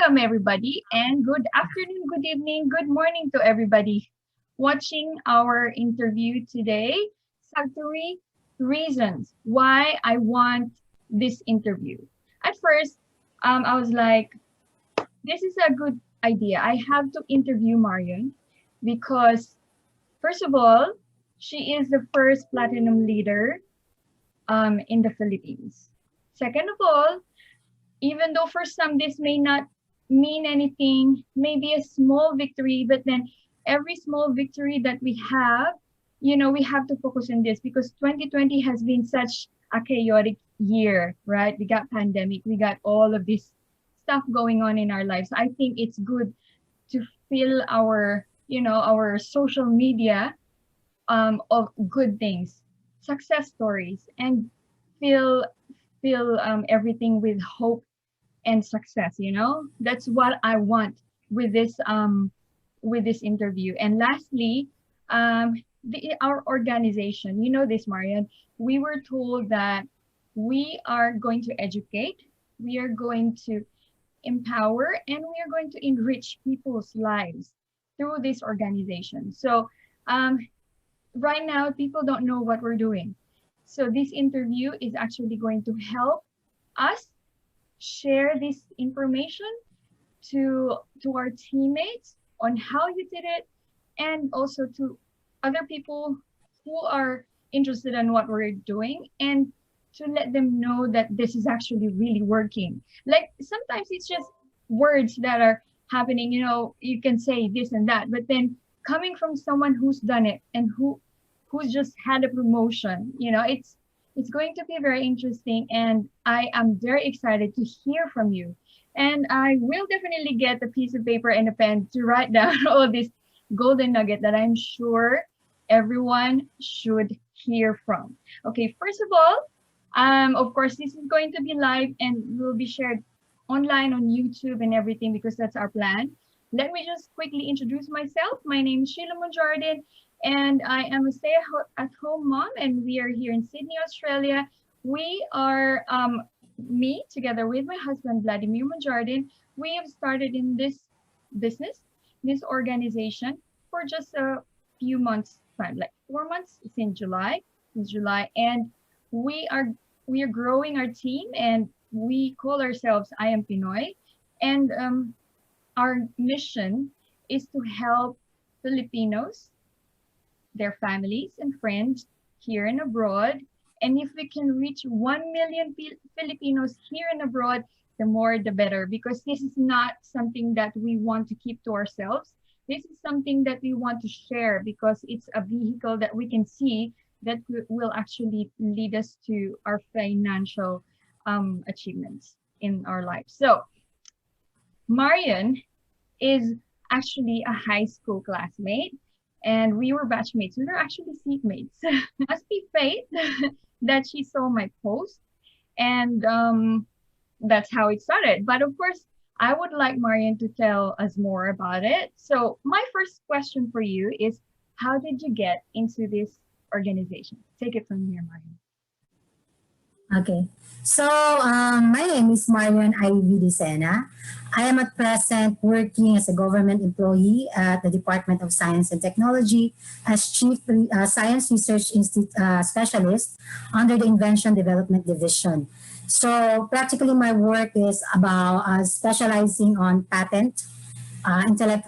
Welcome, everybody, and good afternoon, good evening, good morning to everybody watching our interview today. Three reasons why I want this interview. At first, I was like, this is a good idea. I have to interview Marion because, first of all, she is the first platinum leader in the Philippines. Second of all, even though for some this may not mean anything, maybe a small victory, but then every small victory that we have, we have to focus on this because 2020 has been such a chaotic year, right? We got pandemic, we got all of this stuff going on in our lives. I think it's good to fill our social media of good things, success stories, and fill everything with hope and success. That's what I want with this interview. And lastly, our organization, this, Marian, we were told that we are going to educate, we are going to empower, and we are going to enrich people's lives through this organization. So right now people don't know what we're doing, so this interview is actually going to help us share this information to our teammates on how you did it, and also to other people who are interested in what we're doing, and to let them know that this is actually really working. Like sometimes it's just words that are happening, you can say this and that, but then coming from someone who's done it and who's just had a promotion, it's going to be very interesting, and I am very excited to hear from you. And I will definitely get a piece of paper and a pen to write down all this golden nugget that I'm sure everyone should hear from. Okay, first of all, of course, this is going to be live and will be shared online on YouTube and everything because that's our plan. Let me just quickly introduce myself. My name is Sheila Monjardin, and I am a stay-at-home mom, and we are here in Sydney, Australia. We are, me, together with my husband, Vladimir Monjardin, we have started in this business, this organization, for just a few months time, like 4 months since July, and we are growing our team, and we call ourselves I Am Pinoy, and our mission is to help Filipinos, their families and friends here and abroad. And if we can reach 1 million Filipinos here and abroad, the more the better, because this is not something that we want to keep to ourselves. This is something that we want to share because it's a vehicle that we can see that will actually lead us to our financial achievements in our lives. So Marion is actually a high school classmate, and we were batchmates. We were actually seatmates. Must be fate that she saw my post, and that's how it started. But of course, I would like Marion to tell us more about it. So my first question for you is, how did you get into this organization? Take it from here, Marion. Okay, so my name is Marion Decena. I am at present working as a government employee at the Department of Science and Technology as Chief Science Research Specialist under the Invention Development Division. So practically my work is about specializing on patent, intellectual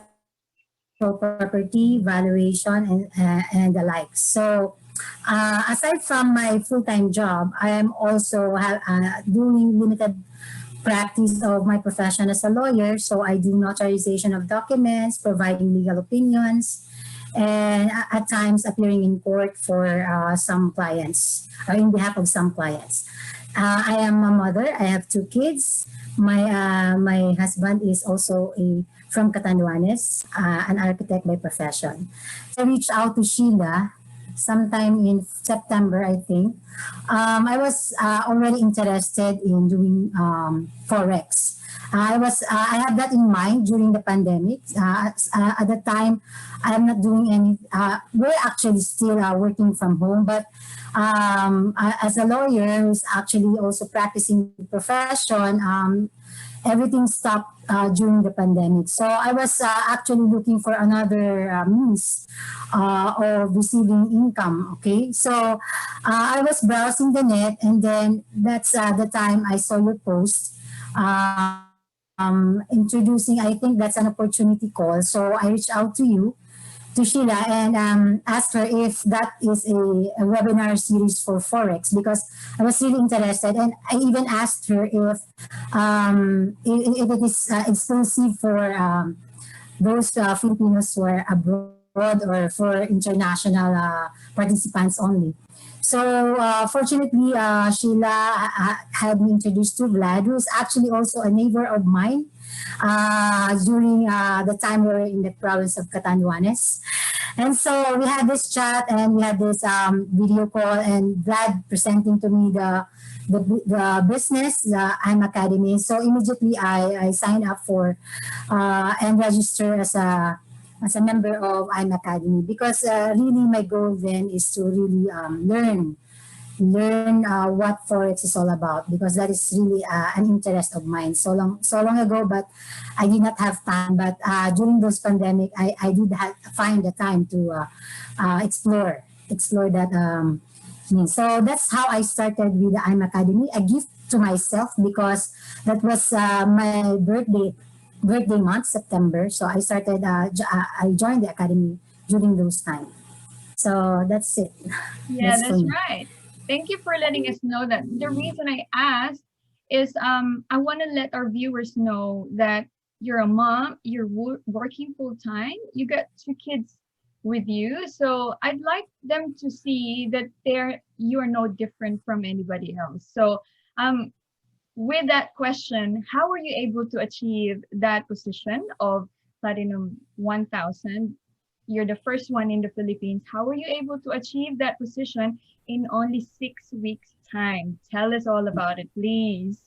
property, valuation, and the like. So aside from my full-time job, I am also doing limited practice of my profession as a lawyer. So I do notarization of documents, providing legal opinions, and at times appearing in court for some clients, or in behalf of some clients. I am a mother. I have 2 kids. My husband is also from Catanduanes, an architect by profession. So I reached out to Sheila sometime in September, I think. I was already interested in doing forex. I had that in mind during the pandemic. At the time, I'm not doing any. We're actually still working from home, but as a lawyer who's actually also practicing the profession, everything stopped during the pandemic. So I was actually looking for another means of receiving income. Okay, so I was browsing the net, and then that's the time I saw your post. Introducing, I think that's an opportunity call. So I reached out to Sheila and asked her if that is a webinar series for forex, because I was really interested, and I even asked her if it is exclusive for those Filipinos who are abroad or for international participants only. So fortunately, Sheila had me introduced to Vlad, who's actually also a neighbor of mine during the time we were in the province of Catanduanes. And so we had this chat and we had this video call, and Vlad presenting to me the business, the I'm Academy. So immediately I signed up for and register as a member of I'm Academy, because really my goal then is to really learn what forex is all about, because that is really an interest of mine so long ago, but I did not have time. But during those pandemic, I did find the time to explore that so that's how I started with the I'm Academy, a gift to myself, because that was my birthday month, September. So I started I joined the academy during those time. So that's it. Yeah, That's for that's me. right. Thank you for letting us know that. The reason I asked is I want to let our viewers know that you're a mom, you're working full time, you got two kids with you. So I'd like them to see that you are no different from anybody else. So um with that question, how were you able to achieve that position of Platinum 1000? You're the first one in the Philippines. How were you able to achieve that position in only 6 weeks' time? Tell us all about it, please.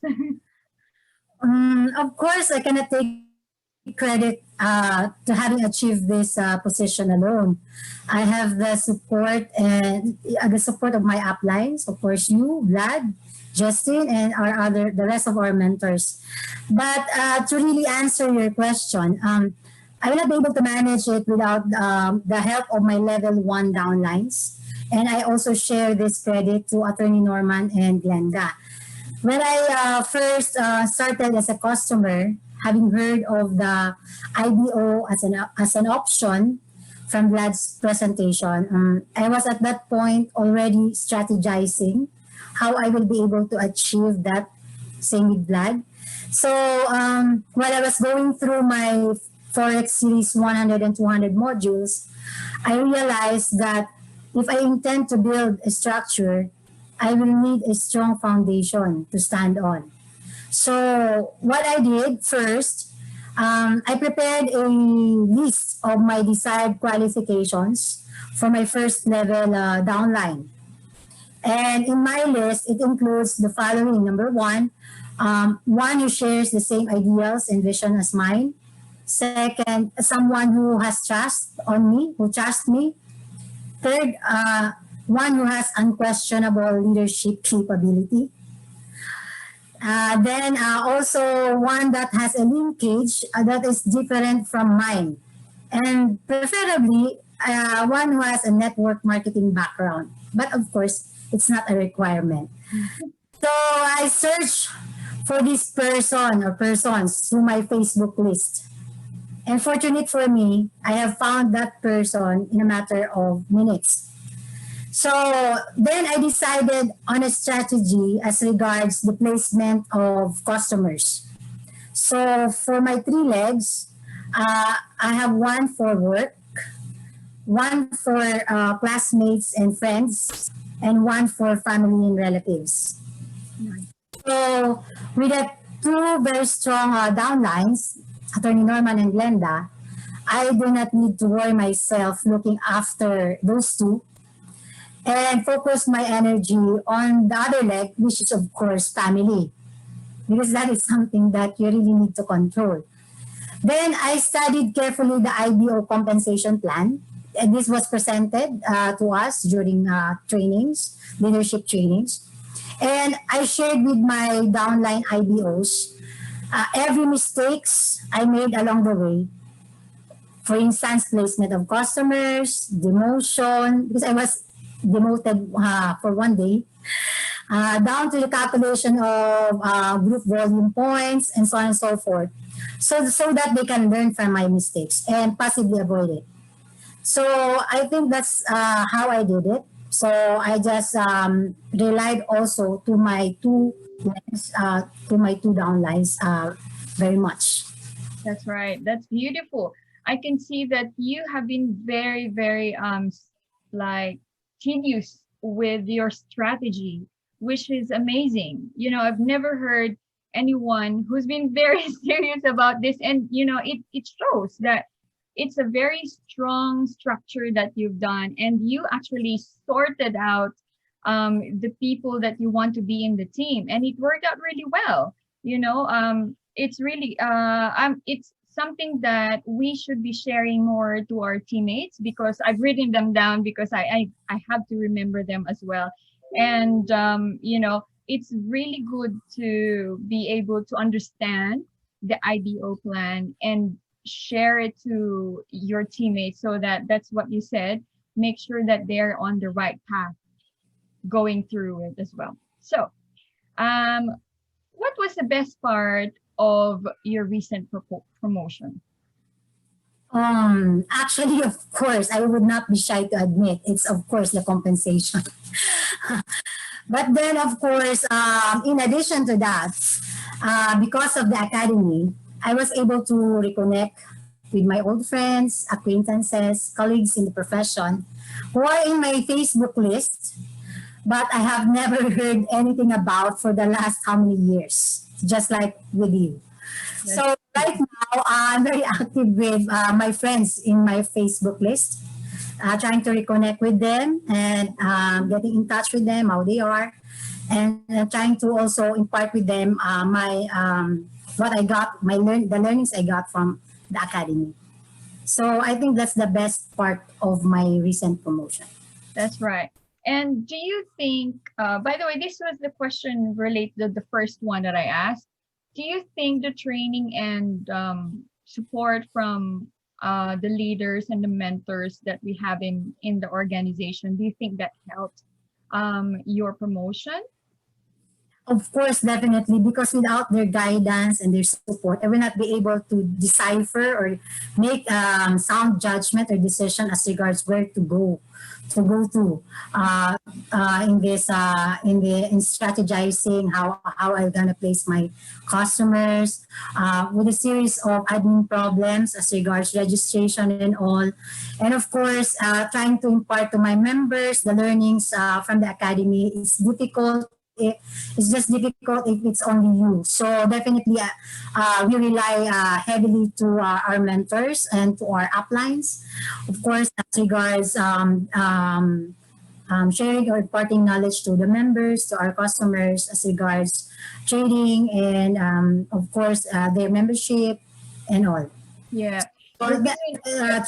Of course, I cannot take credit to having achieved this position alone. I have the support and the support of my uplines, of course, you, Vlad, Justin, and the rest of our mentors. But to really answer your question, I will not be able to manage it without the help of my level one downlines. And I also share this credit to Attorney Norman and Glenda. When I first started as a customer, having heard of the IBO as an option from Vlad's presentation, I was at that point already strategizing how I will be able to achieve that, same with Vlad. So while I was going through my Forex Series 100 and 200 modules, I realized that if I intend to build a structure, I will need a strong foundation to stand on. So what I did first, I prepared a list of my desired qualifications for my first level downline. And in my list, it includes the following. Number one who shares the same ideals and vision as mine. Second, someone who has trust on me, who trusts me. Third, one who has unquestionable leadership capability. Then also one that has a linkage that is different from mine. And preferably one who has a network marketing background. But of course, it's not a requirement. So I searched for this person or persons through my Facebook list. And fortunate for me, I have found that person in a matter of minutes. So then I decided on a strategy as regards the placement of customers. So for my three legs, I have one for work, one for classmates and friends, and one for family and relatives. So with the two very strong downlines, Attorney Norman and Glenda, I do not need to worry myself looking after those two and focus my energy on the other leg, which is of course family, because that is something that you really need to control. Then I studied carefully the IBO compensation plan. And this was presented to us during trainings, leadership trainings. And I shared with my downline IBOs Every mistakes I made along the way, for instance, placement of customers, demotion, because I was demoted for one day, down to the calculation of group volume points and so on and so forth. So that they can learn from my mistakes and possibly avoid it. So I think that's how I did it. So I just relied also to my two lines, to my two downlines very much. That's right. That's beautiful. I can see that you have been very, very like tedious with your strategy, which is amazing. I've never heard anyone who's been very serious about this, and it shows that it's a very strong structure that you've done, and you actually sorted out the people that you want to be in the team, and it worked out really well. It's really it's something that we should be sharing more to our teammates, because I've written them down, because I have to remember them as well. And it's really good to be able to understand the IDO plan and share it to your teammates, so that's what you said, make sure that they're on the right path going through it as well. So um what was the best part of your recent promotion? Actually, of course, I would not be shy to admit it's of course the compensation. But then, of course, in addition to that, because of the academy, I was able to reconnect with my old friends, acquaintances, colleagues in the profession who are in my Facebook list, but I have never heard anything about for the last how many years, just like with you. That's So right now, I'm very active with my friends in my Facebook list, trying to reconnect with them and getting in touch with them, how they are, and trying to also impart with them my what I got, the learnings I got from the academy. So I think that's the best part of my recent promotion. that's right. And do you think, by the way, this was the question related to the first one that I asked. Do you think the training and support from the leaders and the mentors that we have in the organization, do you think that helped your promotion? Of course, definitely, because without their guidance and their support, I will not be able to decipher or make sound judgment or decision as regards where to go to in strategizing how I'm gonna place my customers with a series of admin problems as regards registration and all, and of course trying to impart to my members the learnings from the academy. It's just difficult if it's only you. So definitely, we rely heavily to our mentors and to our uplines. Of course, as regards sharing or imparting knowledge to the members, to our customers, as regards trading and of course their membership and all. Yeah, So you're doing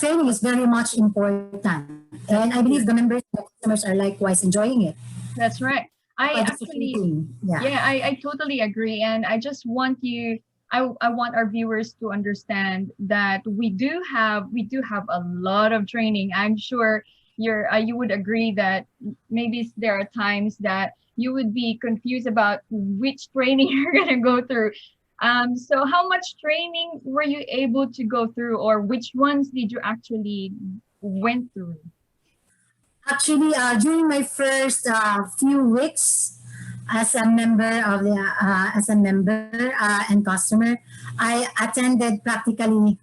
training is very much important, and that's I believe true. the members, the customers are likewise enjoying it. That's right. I actually, Participating, yeah. yeah, I totally agree. And I just want I want our viewers to understand that we do have a lot of training. I'm sure you would agree that maybe there are times that you would be confused about which training you're gonna go through. So how much training were you able to go through, or which ones did you actually went through? Actually, during my first few weeks as a member and customer, I attended practically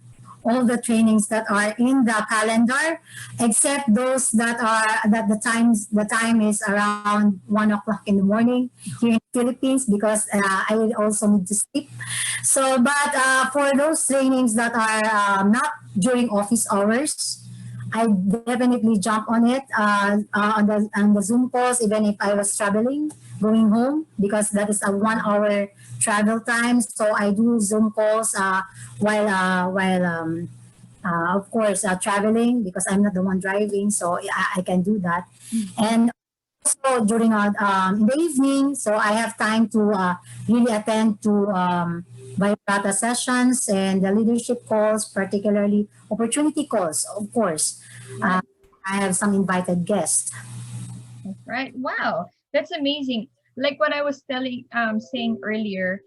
all the trainings that are in the calendar, except those that the time is around 1 o'clock in the morning here in the Philippines, because I will also need to sleep. So, but for those trainings that are not during office hours, I definitely jump on it on the Zoom calls, even if I was traveling, going home, because that is a 1 hour travel time. So I do Zoom calls while of course traveling, because I'm not the one driving, so I can do that. Mm. And also during in the evening, so I have time to really attend to biodata sessions and the leadership calls, particularly opportunity calls, of course. Yeah. I have some invited guests. Right. Wow, that's amazing. Like what I was saying earlier,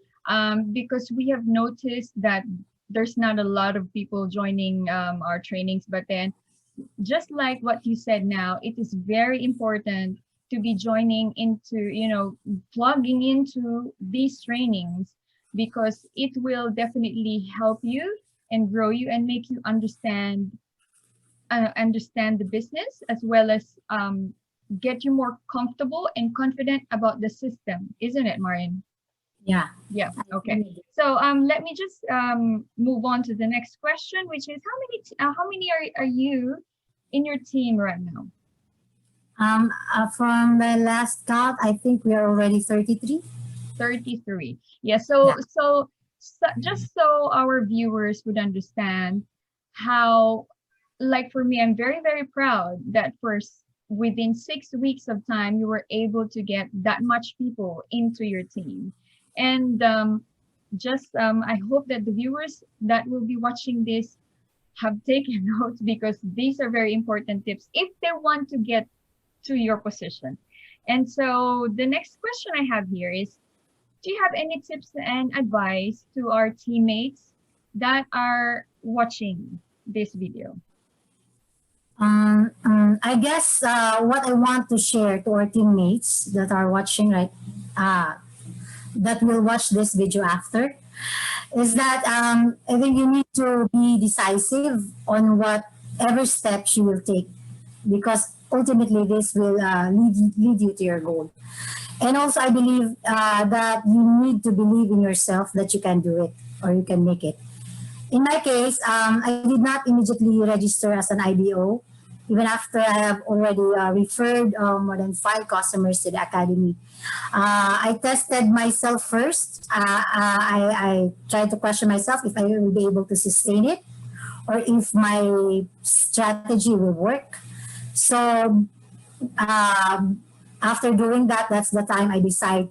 because we have noticed that there's not a lot of people joining our trainings, but then just like what you said now, it is very important to be joining into, plugging into these trainings because it will definitely help you and grow you and make you understand the business as well as get you more comfortable and confident about the system, isn't it, Marion? Yeah. Yeah. Okay. So let me just move on to the next question, which is how many are you in your team right now? From the last count, I think we are already 33. 33. Yeah. Yeah. So just so our viewers would understand how, like for me, I'm very, very proud that within 6 weeks of time, you were able to get that much people into your team. And I hope that the viewers that will be watching this have taken notes because these are very important tips if they want to get to your position. And so the next question I have here is, do you have any tips and advice to our teammates that are watching this video? I guess what I want to share to our teammates that are watching, right, that will watch this video after, is that I think you need to be decisive on whatever steps you will take because ultimately this will lead you to your goal. And also, I believe that you need to believe in yourself that you can do it or you can make it. In my case, I did not immediately register as an IBO, even after I have already referred more than 5 customers to the academy. I tested myself first. I tried to question myself if I will be able to sustain it or if my strategy will work. So after doing that, that's the time I decide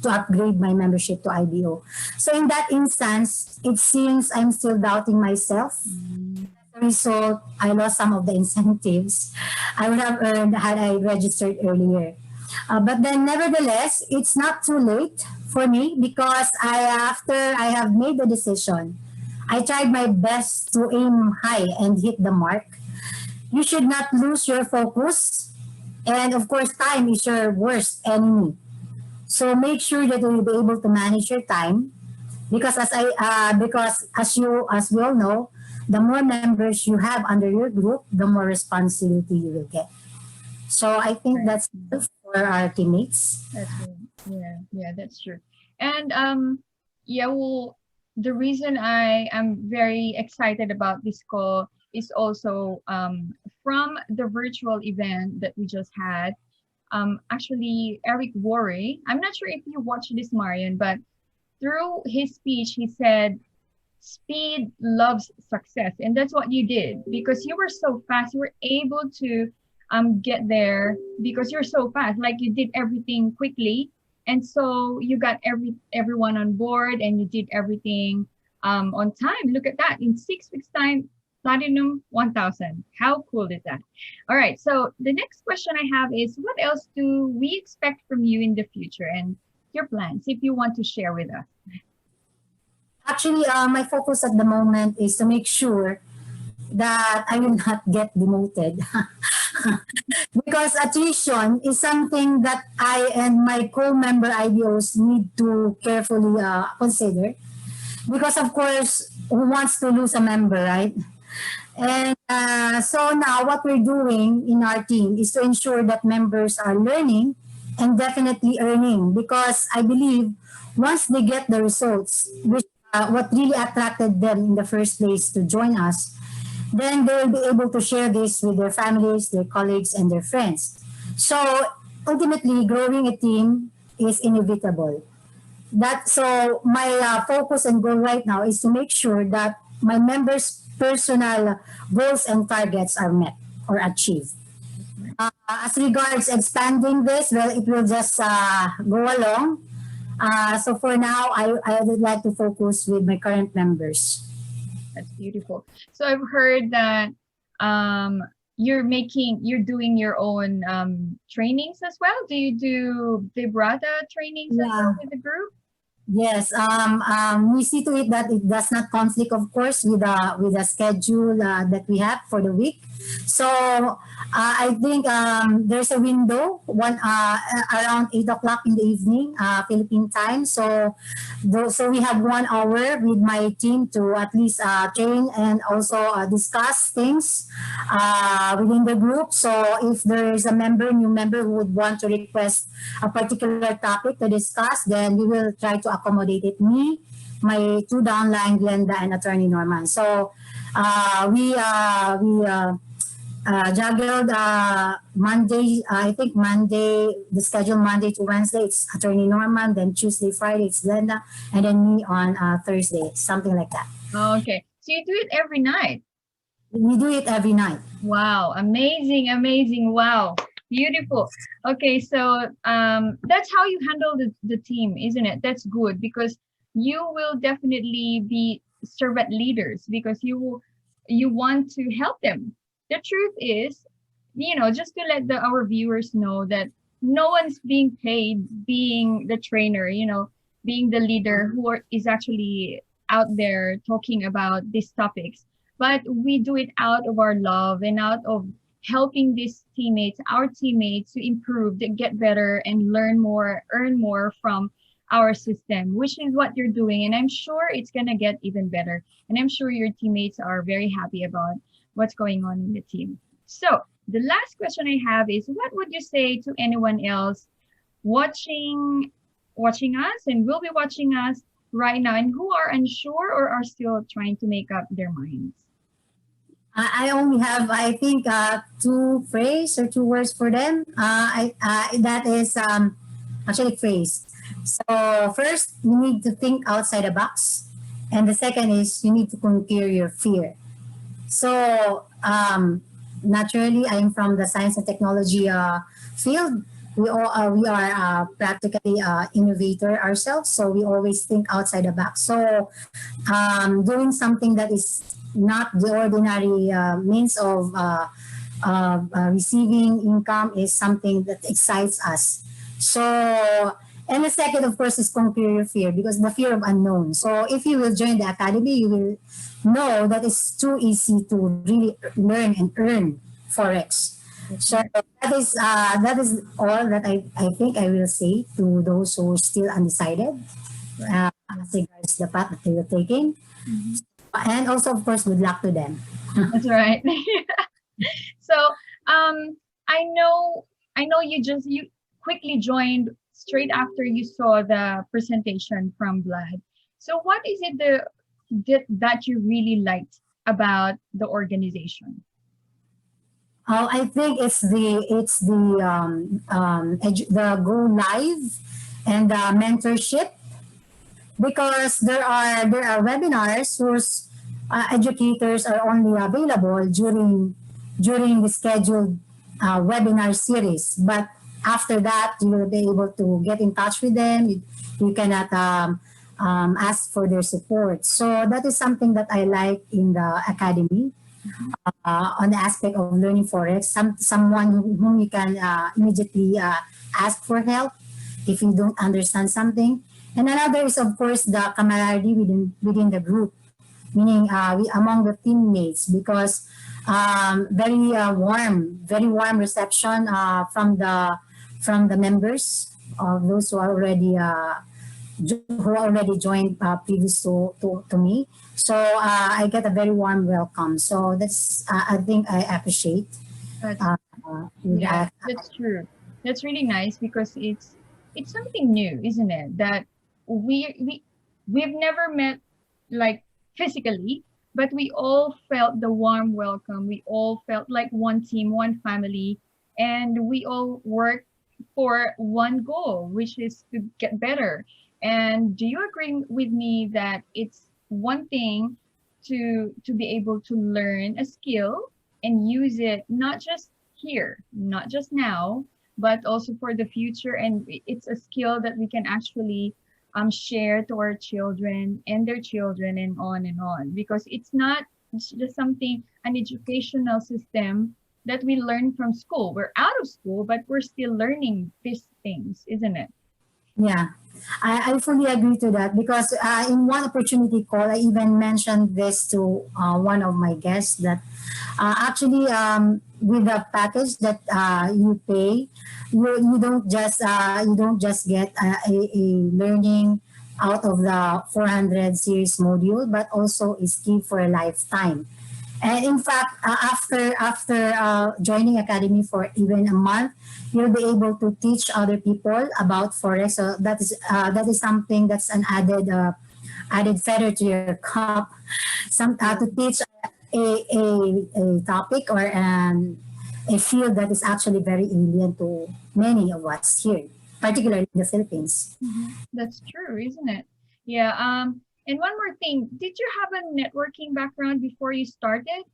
to upgrade my membership to IBO. So in that instance, it seems I'm still doubting myself. As a result, I lost some of the incentives I would have earned had I registered earlier. But then, nevertheless, it's not too late for me because after I have made the decision, I tried my best to aim high and hit the mark. You should not lose your focus. And of course, time is your worst enemy. So make sure that you will be able to manage your time because as we all know, the more members you have under your group, the more responsibility you will get. So I think that's good for our teammates. That's right. Yeah, that's true. And yeah, well, the reason I am very excited about this call is also from the virtual event that we just had. Actually, Eric Worre, I'm not sure if you watched this, Marion, but through his speech, he said, speed loves success. And that's what you did because you were so fast. You were able to get there because you're so fast. Like you did everything quickly. And so you got everyone on board and you did everything on time. Look at that. In 6 weeks' time, Platinum 1000. How cool is that? All right. So the next question I have is, what else do we expect from you in the future and your plans, if you want to share with us? Actually, my focus at the moment is to make sure that I will not get demoted. Because attrition is something that I and my co-member IBOs need to carefully consider. Because of course, who wants to lose a member, right? And so now what we're doing in our team is to ensure that members are learning and definitely earning because I believe once they get the results, which what really attracted them in the first place to join us, then they will be able to share this with their families, their colleagues, and their friends. So ultimately, growing a team is inevitable. So my focus and goal right now is to make sure that my members' personal goals and targets are met or achieved. As regards expanding this, well, it will just go along. So for now, I would like to focus with my current members. That's beautiful. So I've heard that you're doing your own trainings as well. Do you do vibrata trainings as well Yeah. with the group? Yes, we see to it that it does not conflict, of course, with the schedule that we have for the week. So I think there's a window around 8 o'clock in the evening, Philippine time. So we have 1 hour with my team to at least train and also discuss things within the group. So if there is a new member who would want to request a particular topic to discuss, then we will try to accommodate it. Me, my two downline, Glenda, and Attorney Norman. So we juggled Monday. I think Monday, the schedule Monday to Wednesday, it's Attorney Norman. Then Tuesday, Friday, it's Glenda, and then me on Thursday, something like that. Oh, okay. So you do it every night. We do it every night. Wow, amazing, amazing. Wow, beautiful. Okay, so that's how you handle the team, isn't it? That's good because you will definitely be servant leaders because you want to help them. The truth is, just to let our viewers know that no one's being paid being the trainer, being the leader is actually out there talking about these topics, but we do it out of our love and out of helping these our teammates to improve, to get better and learn more, earn more from our system, which is what you're doing. And I'm sure it's going to get even better. And I'm sure your teammates are very happy about what's going on in the team. So the last question I have is, what would you say to anyone else watching us and will be watching us right now and who are unsure or are still trying to make up their minds? I only have, I think, two phrase or two words for them. That is actually phrase. So first, you need to think outside the box, and the second is you need to conquer your fear. So naturally, I'm from the science and technology field. We are practically innovator ourselves, so we always think outside the box. So doing something that is not the ordinary means of receiving income is something that excites us. So, and the second, of course, is conquer your fear because the fear of unknown. So, if you will join the academy, you will know that it's too easy to really learn and earn forex. So that is all that I think I will say to those who are still undecided as regards the path that they are taking. Mhm. And also, of course, good luck to them. That's right. So I know you quickly joined straight after you saw the presentation from Vlad. So what is it that you really liked about the organization? I think the go live and the mentorship because there are webinars whose educators are only available during the scheduled webinar series. But after that, you will be able to get in touch with them. You cannot ask for their support. So that is something that I like in the academy. On the aspect of learning forex, someone whom you can immediately ask for help if you don't understand something. And another is of course the camaraderie within the group, meaning we among the teammates because very warm reception from the members of those who already joined previous to me. So I get a very warm welcome. So that's I think I appreciate. That's Yeah, That. that's true. That's really nice because it's something new, isn't it? That we've never met like physically, but we all felt the warm welcome. We all felt like one team, one family, and we all work for one goal, which is to get better. And do you agree with me that it's one thing to be able to learn a skill and use it not just here, not just now, but also for the future. And it's a skill that we can actually share to our children and their children and on, because it's not just something, an educational system that we learn from school. We're out of school, but we're still learning these things, isn't it? Yeah, I fully agree to that because in one opportunity call, I even mentioned this to one of my guests that actually with the package that you pay, you don't just get a learning out of the 400 series module, but also is key for a lifetime. And in fact, after joining academy for even a month, you'll be able to teach other people about forex. So that is something that's an added feather to your cup. To teach a topic or a field that is actually very alien to many of us here, particularly in the Philippines. That's true, isn't it? Yeah. And one more thing, did you have a networking background before you started?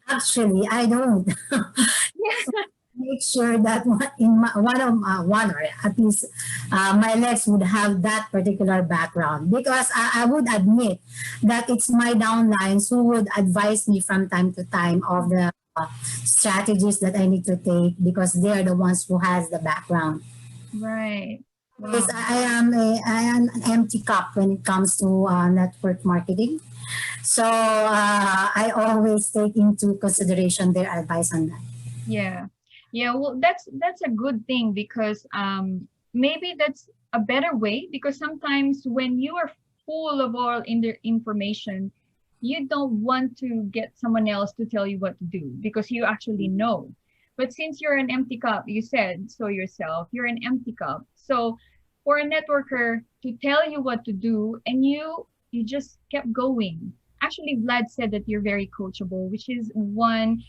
Actually, I don't. Yeah. Make sure that one or at least my legs would have that particular background because I would admit that it's my downlines who would advise me from time to time of the strategies that I need to take because they are the ones who has the background. Right. Yes, Wow. I am an empty cup when it comes to network marketing. So I always take into consideration their advice on that. Yeah. Yeah, well, that's a good thing because maybe that's a better way, because sometimes when you are full of all in the information, you don't want to get someone else to tell you what to do because you actually know. But since you're an empty cup, you said so yourself, you're an empty cup. So for a networker to tell you what to do and you just kept going. Actually, Vlad said that you're very coachable, which is one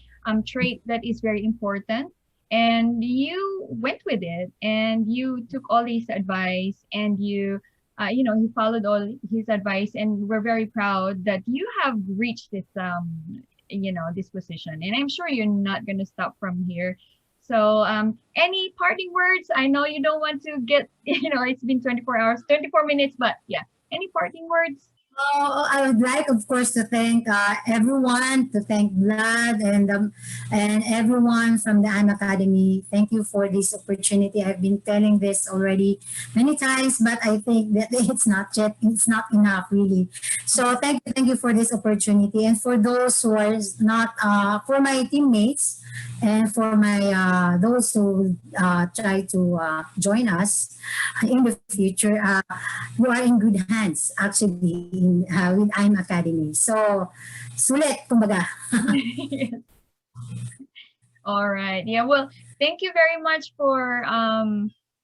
trait that is very important. And you went with it and you took all his advice, and you followed all his advice, and we're very proud that you have reached this this position, and I'm sure you're not going to stop from here. So any parting words? I know you don't want to get it's been 24 hours, 24 minutes, but yeah, any parting words? I would like, of course, to thank everyone, to thank Vlad and everyone from the IM Academy. Thank you for this opportunity. I've been telling this already many times, but I think that it's not enough really. So thank you for this opportunity, and for those who are not, for my teammates, and for my those who try to join us in the future. You are in good hands actually with IM Academy. So, sulit, kumbaga. All right. Yeah. Well, thank you very much for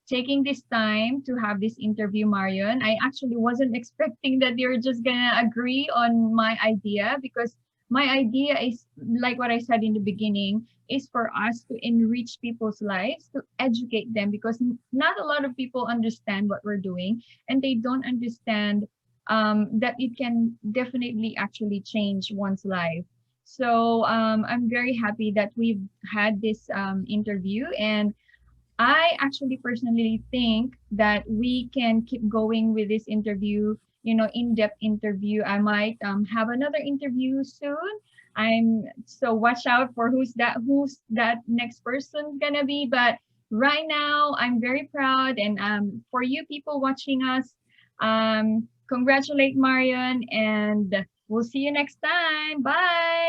taking this time to have this interview, Marion. I actually wasn't expecting that you're just gonna agree on my idea, because my idea is like what I said in the beginning, is for us to enrich people's lives, to educate them, because not a lot of people understand what we're doing, and they don't understand that it can definitely actually change one's life. So I'm very happy that we've had this interview, and I actually personally think that we can keep going with this interview, in-depth interview. I might have another interview soon. So watch out for who's that next person gonna be. But right now, I'm very proud, and for you people watching us, congratulate Marion, and we'll see you next time. Bye.